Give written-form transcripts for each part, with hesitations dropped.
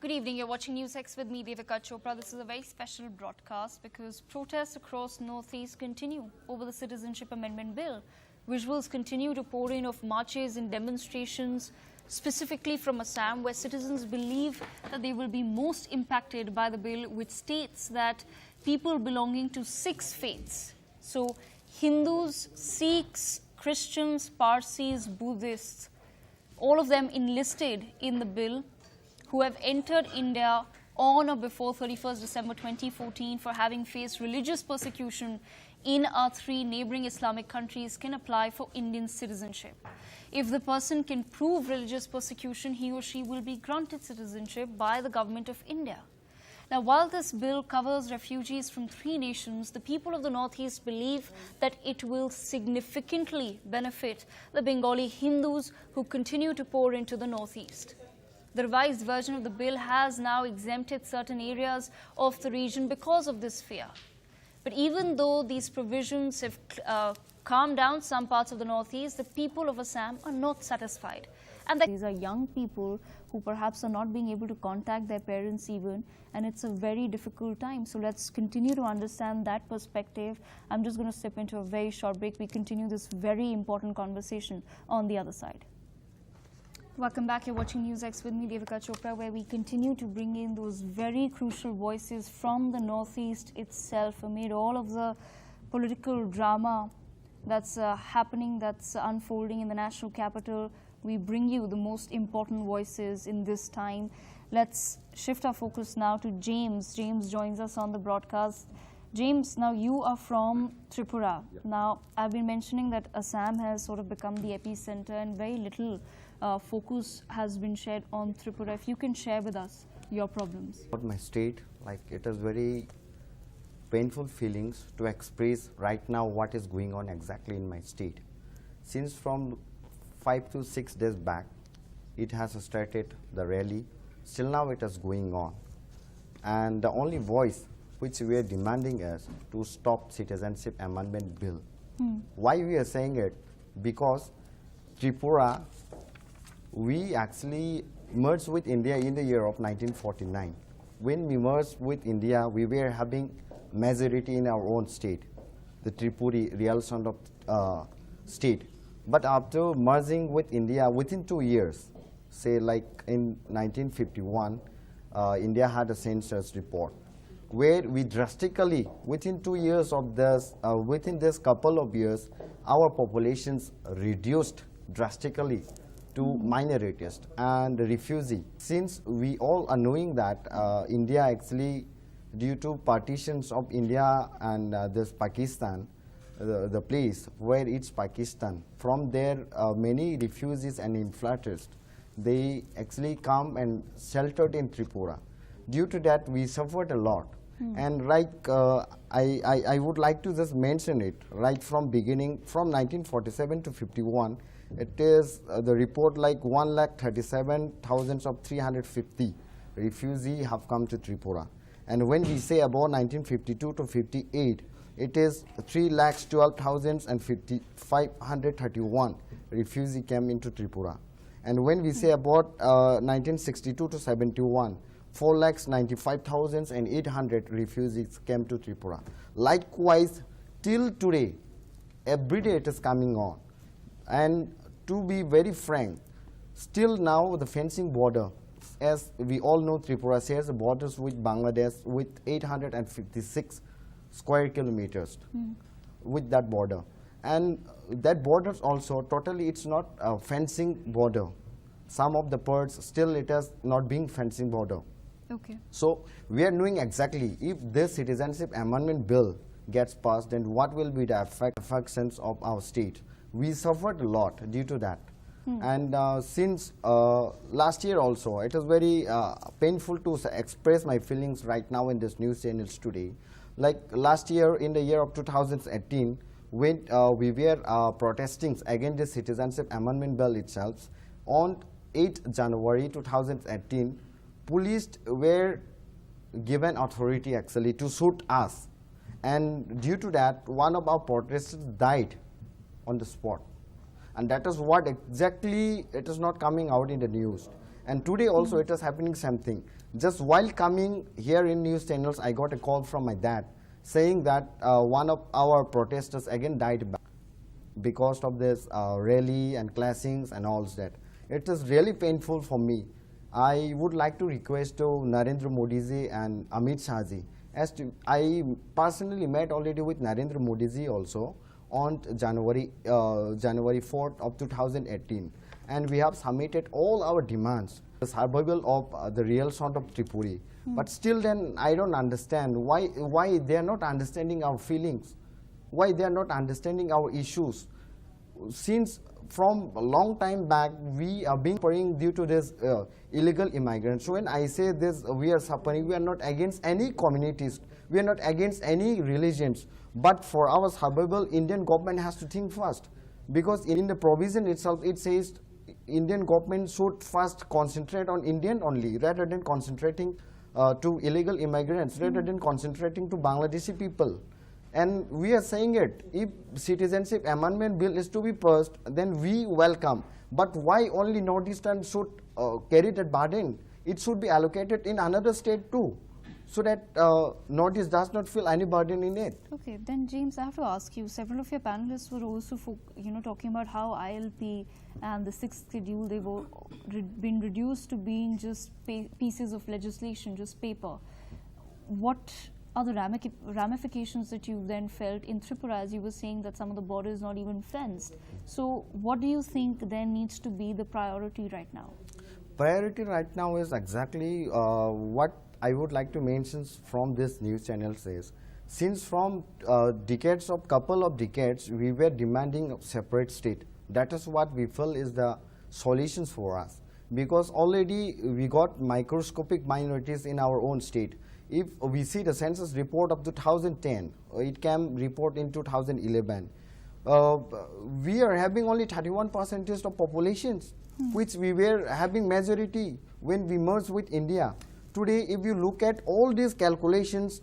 Good evening. You're watching News X with me, YTA Co. This is a very special broadcast because protests across Northeast continue over the Citizenship Amendment Bill. Visuals continue to pour in of marches and demonstrations, specifically from Assam, where citizens believe that they will be most impacted by the bill, which states that people belonging to 6 faiths, so Hindus, Sikhs, Christians, Parsis, Buddhists, all of them enlisted in the bill, who have entered India on or before 31st December 2014 for having faced religious persecution in our 3 neighboring Islamic countries can apply for Indian citizenship. If the person can prove religious persecution, he or she will be granted citizenship by the government of India. Now, while this bill covers refugees from 3 nations, the people of the Northeast believe that it will significantly benefit the Bengali Hindus who continue to pour into the Northeast. The revised version of the bill has now exempted certain areas of the region because of this fear. But even though these provisions have calmed down some parts of the Northeast, the people of Assam are not satisfied. And these are young people who perhaps are not being able to contact their parents even, and it's a very difficult time. So let's continue to understand that perspective. I'm just going to step into a very short break. We continue this very important conversation on the other side. Welcome back. You're watching News X with me, YTA Co, where we continue to bring in those very crucial voices from the Northeast itself amid all of the political drama that's happening, that's unfolding in the national capital. We bring you the most important voices in this time. Let's shift our focus now to James. James joins us on the broadcast. James, now you are from Tripura. Yeah. Now, I've been mentioning that Assam has sort of become the epicenter and very little focus has been shared on Tripura. If you can share with us your problems. About my state, it is very painful feelings to express right now what is going on exactly in my state. Since from 5 to 6 days back, it has started the rally. Still now it is going on. And the only voice which we are demanding is to stop Citizenship Amendment Bill. Why we are saying it? Because Tripura, we actually merged with India in the year of 1949. When we merged with India, we were having majority in our own state, the Tripuri real sound of state. But after merging with India, within 2 years, say like in 1951, India had a census report where we drastically, within 2 years of this, within this couple of years, our populations reduced drastically to minorities and refugee. Since we all are knowing that India actually, due to partitions of India and this Pakistan, the place where it's Pakistan, from there many refugees and infiltrators, they actually come and sheltered in Tripura. Due to that, we suffered a lot. And I would like to just mention it right from beginning, from 1947 to 51, it is the report like 1,37,350 refugees have come to Tripura. And when we say about 1952 to 58, it is 3,12,531 refugees came into Tripura. And when we say about 1962 to 71, 4,95,800 refugees came to Tripura. Likewise, till today, every day it is coming on. And to be very frank, still now the fencing border, as we all know, Tripura shares the borders with Bangladesh with 856 square kilometers with that border. And that borders also, totally it's not a fencing border. Some of the parts still it has not been fencing border. Okay. So we are knowing exactly if this Citizenship Amendment Bill gets passed, then what will be the affections of our state. We suffered a lot due to that. And since last year also, it is very painful to express my feelings right now in this news channels today. Like last year, in the year of 2018, when we were protesting against the Citizenship Amendment Bill itself, on 8 January 2018, police were given authority actually to shoot us. And due to that, one of our protesters died on the spot. And that is what exactly, it is not coming out in the news. And today also it is happening something. Just while coming here in news channels, I got a call from my dad saying that one of our protesters again died because of this rally and clashings and all that. It is really painful for me. I would like to request to Narendra Modi ji and Amit Shah ji. I personally met already with Narendra Modi ji also on January 4th of 2018, and we have submitted all our demands, the survival of the real sound of Tripuri. But still then I don't understand why they are not understanding our feelings, why they are not understanding our issues. Since from a long time back we are being suffering due to this illegal immigrants. So when I say this, we are suffering, we are not against any communities, we are not against any religions, but for our survival, Indian government has to think first, because in the provision itself it says Indian government should first concentrate on Indian only, rather than concentrating to illegal immigrants, rather than concentrating to Bangladeshi people. And we are saying it, if citizenship amendment bill is to be passed, then we welcome. But why only Northeastern should carry that burden? It should be allocated in another state too, so that Northeast does not feel any burden in it. Okay, then James, I have to ask you, several of your panelists were also talking about how ILP and the 6th schedule, they've been reduced to being just pieces of legislation, just paper. What are the ramifications that you then felt in Tripura, as you were saying that some of the border is not even fenced? So what do you think then needs to be the priority right now? Priority right now is exactly what I would like to mention from this news channel says. Since from couple of decades, we were demanding a separate state. That is what we feel is the solutions for us. Because already we got microscopic minorities in our own state. If we see the census report of 2010, it came report in 2011. We are having only 31% of populations, which we were having majority when we merged with India. Today, if you look at all these calculations,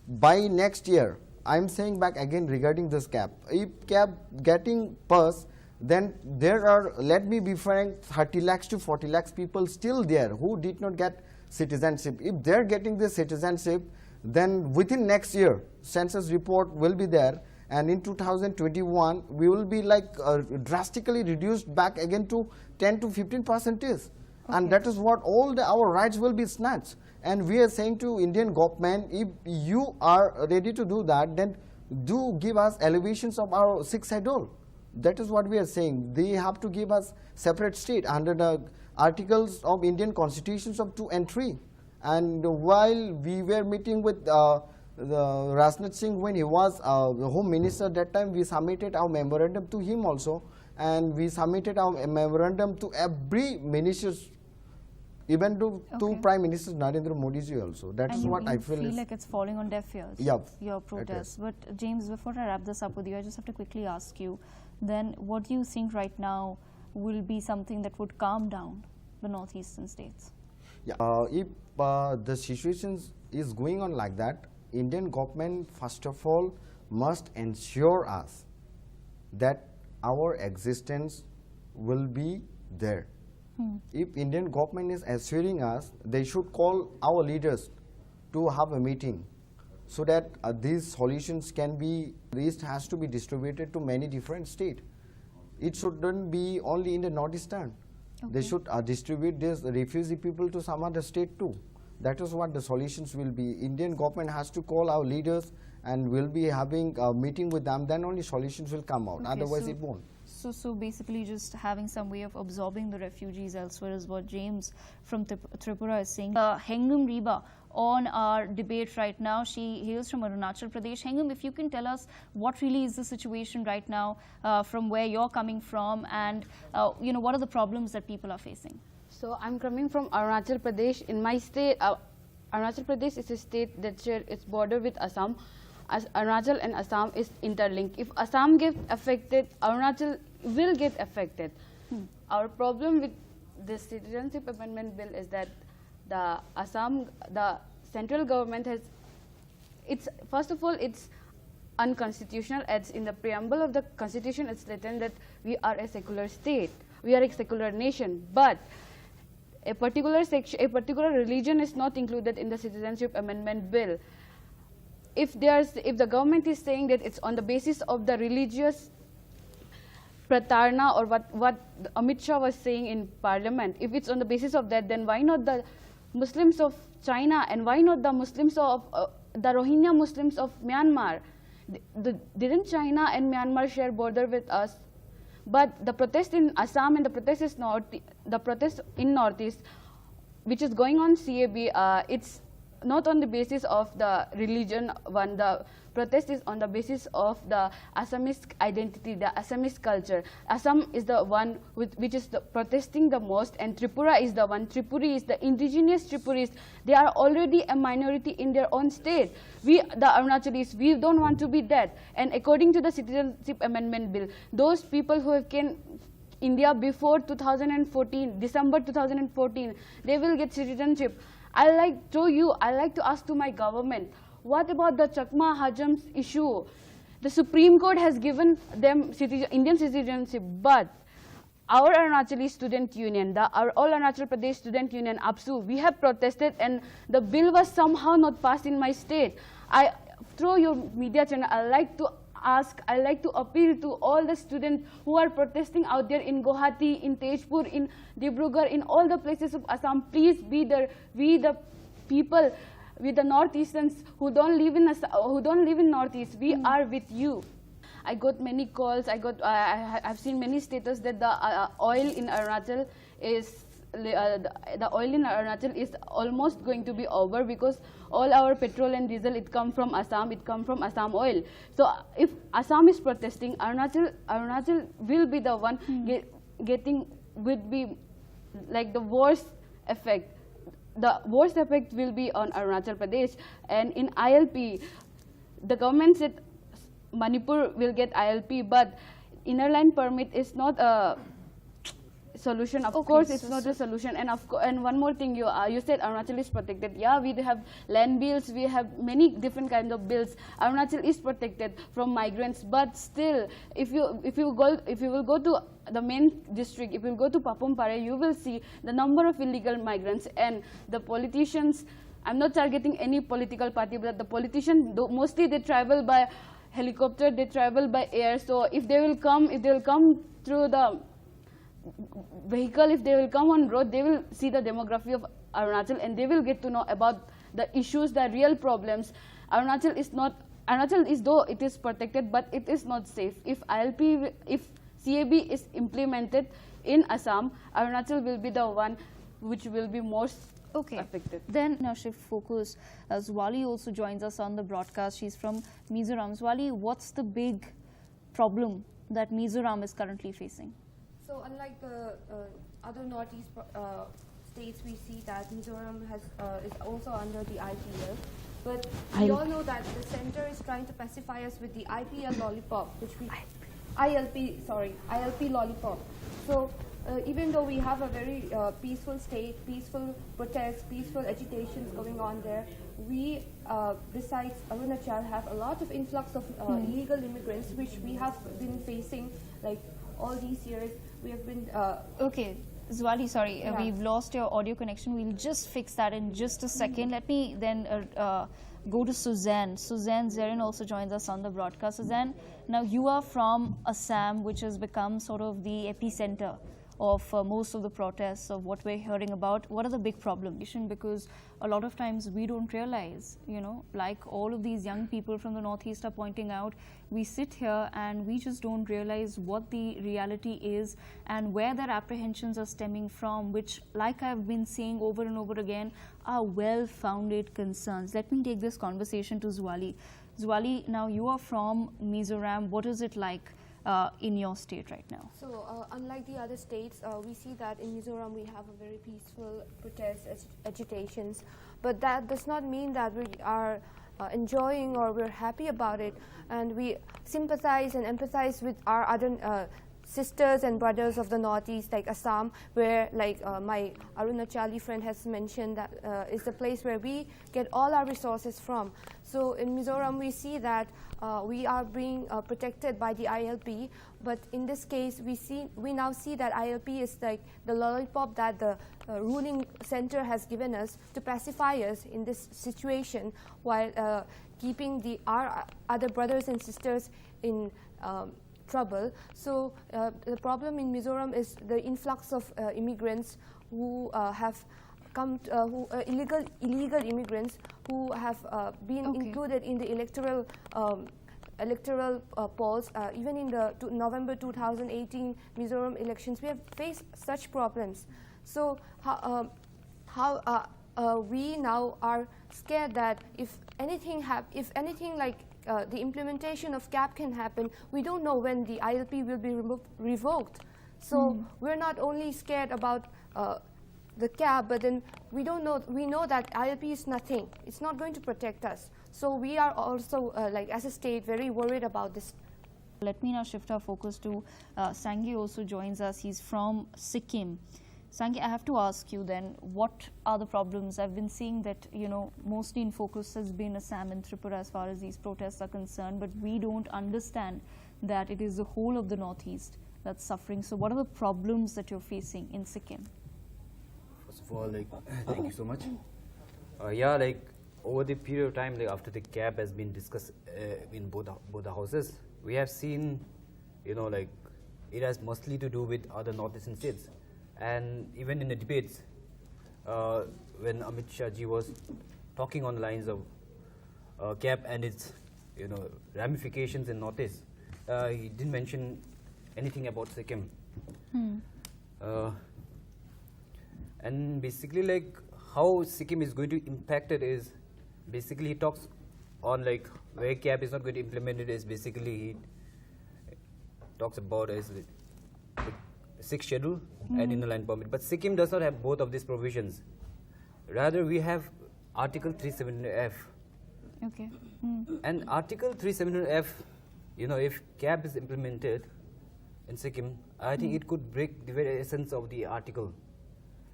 by next year, I am saying back again regarding this cap. If cap getting passed, then there are, let me be frank, 30 lakhs to 40 lakhs people still there who did not get citizenship. If they are getting this citizenship, then within next year, census report will be there, and in 2021, we will be like drastically reduced back again to 10 to 15%. And that is what all our rights will be snatched. And we are saying to Indian government, if you are ready to do that, then do give us elevations of our 6th schedule. That is what we are saying. They have to give us separate state under the articles of Indian constitutions of 2 and 3. And while we were meeting with Rajnath Singh when he was the Home Minister at that time, we submitted our memorandum to him also, and we submitted our memorandum to every minister, even to Prime Minister Narendra Modi ji also. That is what I feel like it's falling on deaf ears, your protest. But James, before I wrap this up with you, I just have to quickly ask you, then what do you think right now will be something that would calm down the northeastern states? If the situation is going on like that, Indian government first of all must ensure us that our existence will be there. If Indian government is assuring us, they should call our leaders to have a meeting, so that these solutions can be reached, has to be distributed to many different states. It shouldn't be only in the northeastern. They should distribute these refugee people to some other state too. That is what the solutions will be. Indian government has to call our leaders and will be having a meeting with them, then only solutions will come out. Otherwise it won't. So basically just having some way of absorbing the refugees elsewhere is what James from Tripura is saying. Hengum Reba on our debate right now. She hails from Arunachal Pradesh. Hengum, if you can tell us what really is the situation right now from where you're coming from, and what are the problems that people are facing? So I'm coming from Arunachal Pradesh. In my state, Arunachal Pradesh is a state that shares its border with Assam. As Arunachal and Assam is interlinked. If Assam gets affected, Arunachal will get affected. Our problem with the Citizenship Amendment Bill is that the central government has, first of all, it's unconstitutional. As in the preamble of the constitution, it's written that we are a secular state, we are a secular nation. But a particular section, a particular religion is not included in the Citizenship Amendment Bill. If the government is saying that it's on the basis of the religious pratarna, or what Amit Shah was saying in Parliament, if it's on the basis of that, then why not the Muslims of China, and why not the Muslims of the Rohingya Muslims of Myanmar? Didn't China and Myanmar share border with us? But the protest in Assam and the protest in Northeast, which is going on CAB, it's not on the basis of the religion one. The protest is on the basis of the Assamese identity, the Assamese culture. Assam is the one which is protesting the most, and Tripura is the one. Tripuris, the indigenous Tripuris, they are already a minority in their own state. We, the Arunachalis, we don't want to be that. And according to the Citizenship Amendment Bill, those people who have came India before 2014, December 2014, they will get citizenship. I like to ask to my government, what about the Chakma Hajams issue? The Supreme Court has given them Indian citizenship, but our Arunachali Student Union, our All Arunachal Pradesh Student Union, APSU, we have protested, and the bill was somehow not passed in my state. Through your media channel, I like to appeal to all the students who are protesting out there in Guwahati, in Tezpur, in Dibrugarh, in all the places of Assam. Please be there. We the people, we the Northeasterns who don't live in Northeast, we are with you. I got many calls. I've seen many status that the oil in Arunachal is almost going to be over, because all our petrol and diesel, it come from Assam. It come from Assam oil. So if Assam is protesting, Arunachal will be the one would be like the worst effect. The worst effect will be on Arunachal Pradesh. And in ILP, the government said Manipur will get ILP, but inner line permit is not a solution. Of course, it's not a solution. And one more thing, you said Arunachal is protected. Yeah, we have land bills, we have many different kinds of bills. Arunachal is protected from migrants, but still, if you will go to the main district, if you will go to Papumpare, you will see the number of illegal migrants, and the politicians. I'm not targeting any political party, but the politicians, mostly they travel by helicopter, they travel by air. So if they will come through the vehicle, if they will come on road, they will see the demography of Arunachal, and they will get to know about the issues, the real problems. Arunachal is, though it is protected, but it is not safe. If CAB is implemented in Assam, Arunachal will be the one which will be most affected. Then now shift focus. Zwali also joins us on the broadcast. She's from Mizoram. Zwali, what's the big problem that Mizoram is currently facing? So unlike the other northeast states, we see that Mizoram is also under the IPL. But we all know that the center is trying to pacify us with the IPL lollipop, ILP lollipop. So even though we have a very peaceful state, peaceful protests, peaceful agitations going on there, we, besides Arunachal, have a lot of influx of illegal immigrants, which we have been facing like all these years. We have been... Okay, Zwali, sorry, yeah. We've lost your audio connection. We'll just fix that in just a second. Let me then go to Suzanne. Suzanne Zerin also joins us on the broadcast. Suzanne, now you are from Assam, which has become sort of the epicenter of most of the protests, of what we're hearing about. What are the big problems? Because a lot of times we don't realize, like all of these young people from the Northeast are pointing out, we sit here and we just don't realize what the reality is and where their apprehensions are stemming from, which, like I've been saying over and over again, are well-founded concerns. Let me take this conversation to Zwali. Zwali, now you are from Mizoram. What is it like in your state right now? So unlike the other states, we see that in Mizoram we have a very peaceful protests, agitations, but that does not mean that we are enjoying or we're happy about it, and we sympathize and empathize with our other sisters and brothers of the Northeast, like Assam, where like my Arunachali friend has mentioned, that is the place where we get all our resources from. So in Mizoram, we see that we are being protected by the ILP, but in this case, we now see that ILP is like the lollipop that the ruling center has given us to pacify us in this situation, while keeping our other brothers and sisters in trouble. So the problem in Mizoram is the influx of immigrants who have come, illegal immigrants who have been included in the electoral polls. Even in the November 2018 Mizoram elections, we have faced such problems. So we now are scared that if anything like the implementation of CAP can happen, we don't know when the ILP will be revoked. So we're not only scared about the CAP, but then we know that ILP is nothing. It's not going to protect us. So we are also, like as a state, very worried about this. Let me now shift our focus to Sangye also joins us. He's from Sikkim. Sangye, I have to ask you then, what are the problems? I've been seeing that, you know, mostly in focus has been Assam and Tripura as far as these protests are concerned, but we don't understand that it is the whole of the Northeast that's suffering. So what are the problems that you're facing in Sikkim? First of all, like, thank you so much. Yeah, like, over the period of time, like, after the CAP has been discussed in both the houses, we have seen, you know, like, it has mostly to do with other northeastern states. And even in the debates, when Amit Shah ji was talking on the lines of CAP and its, you know, ramifications in Northeast, he didn't mention anything about Sikkim. And basically, like, how Sikkim is going to impact it is, basically he talks on like where CAP is not going to implement it is basically he talks about as the sixth schedule and inner line permit. But Sikkim does not have both of these provisions. Rather, we have Article 370F. Okay. And Article 370F, you know, if CAP is implemented in Sikkim, I think it could break the very essence of the article.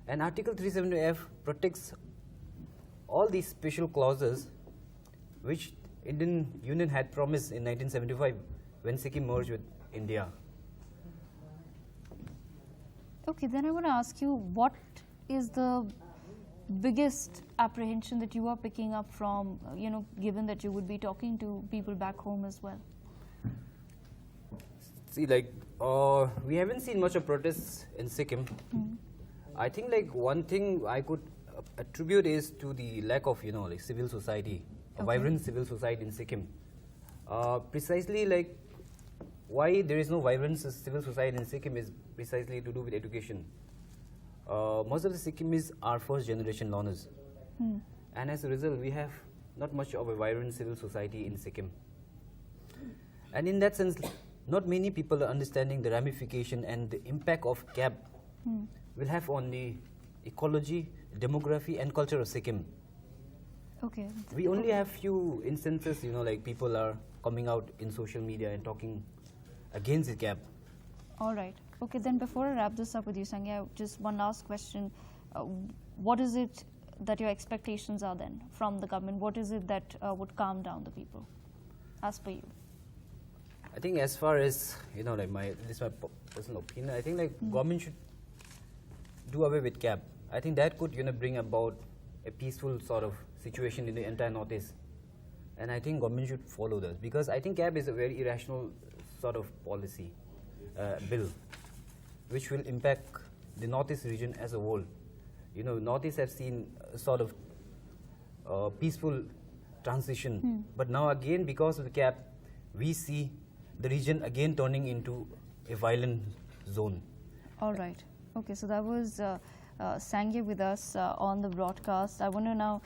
And Article 370F protects all these special clauses which Indian Union had promised in 1975 when Sikkim merged with India. Okay, then I want to ask you, what is the biggest apprehension that you are picking up from, you know, given that you would be talking to people back home as well? See, like, we haven't seen much of protests in Sikkim. I think, like, one thing I could attribute is to the lack of, you know, like, civil society, a vibrant civil society in Sikkim. Precisely, like, why there is no vibrant civil society in Sikkim is precisely to do with education. Most of the Sikkimis are first generation learners. And as a result, we have not much of a vibrant civil society in Sikkim. And in that sense, not many people are understanding the ramification and the impact of CAP will have on the ecology, demography and culture of Sikkim. Okay. We only have few instances, you know, like people are coming out in social media and talking against the CAP. All right. Okay, then before I wrap this up with you, Sangya, just one last question. What is it that your expectations are then from the government? What is it that would calm down the people, as per you? I think as far as, you know, like this is my personal opinion, I think like government should do away with CAP. I think that could, you know, bring about a peaceful sort of situation in the entire Northeast. And I think government should follow this, because I think CAP is a very irrational sort of policy bill, which will impact the Northeast region as a whole. You know, Northeast have seen a sort of peaceful transition, but now again, because of the CAP, we see the region again turning into a violent zone. All right. Okay, so that was Sangye with us on the broadcast. I want to now